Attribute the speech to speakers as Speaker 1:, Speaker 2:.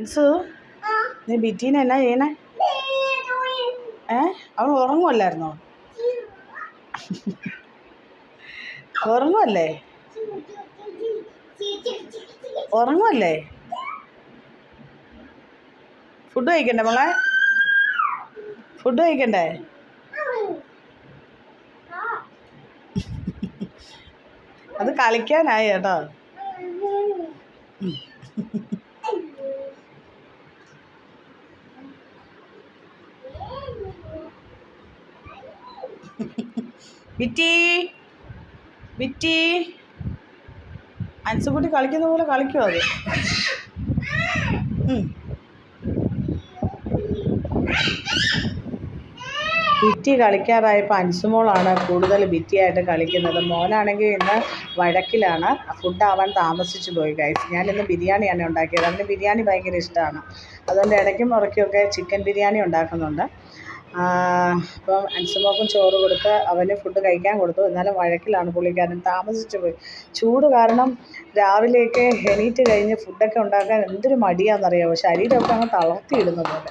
Speaker 1: അൻസു, നീ ബിറ്റീനെ എന്നാ ചെയ്യണേ? അവൾ ഉറങ്ങുമല്ലായിരുന്നോ? ഉറങ്ങുമല്ലേ? ഉറങ്ങുമല്ലേ? ഫുഡ് കഴിക്കണ്ടേ മോളെ? ഫുഡ് കഴിക്കണ്ടേ? അത് കളിക്കാനായി കേട്ടോ. ബിറ്റി, ബിറ്റി, അൻസുകുട്ടി കളിക്കുന്ന പോലെ കളിക്കുമോ അത്? ബിറ്റി കളിക്കാറായപ്പോൾ അൻസുമോളാണ് കൂടുതൽ ബിറ്റിയായിട്ട് കളിക്കുന്നത്. മോനാണെങ്കിൽ ഇന്ന് വഴക്കിലാണ്. ഫുഡ് ആവാൻ താമസിച്ചു പോയി ഗൈസ്. ഞാനിന്ന് ബിരിയാണിയാണ് ഉണ്ടാക്കിയത്. അവന് ബിരിയാണി ഭയങ്കര ഇഷ്ടമാണ്. അതുകൊണ്ട് ഇടയ്ക്കും മുറയ്ക്കുമൊക്കെ ചിക്കൻ ബിരിയാണി ഉണ്ടാക്കുന്നുണ്ട്. അപ്പം അൻസുമോൾക്കും ചോറ് കൊടുത്ത് അവന് ഫുഡ് കഴിക്കാൻ കൊടുത്തു. എന്നാലും വഴക്കിലാണ് പുള്ളിക്കാരൻ. താമസിച്ചു പോയി. ചൂട് കാരണം രാവിലെയൊക്കെ എണീറ്റ് കഴിഞ്ഞ് ഫുഡൊക്കെ ഉണ്ടാക്കാൻ എന്തൊരു മടിയാണെന്നറിയാമോ? ശരീരമൊക്കെ അങ്ങ് തളർത്തിയിടുന്ന പോലെ.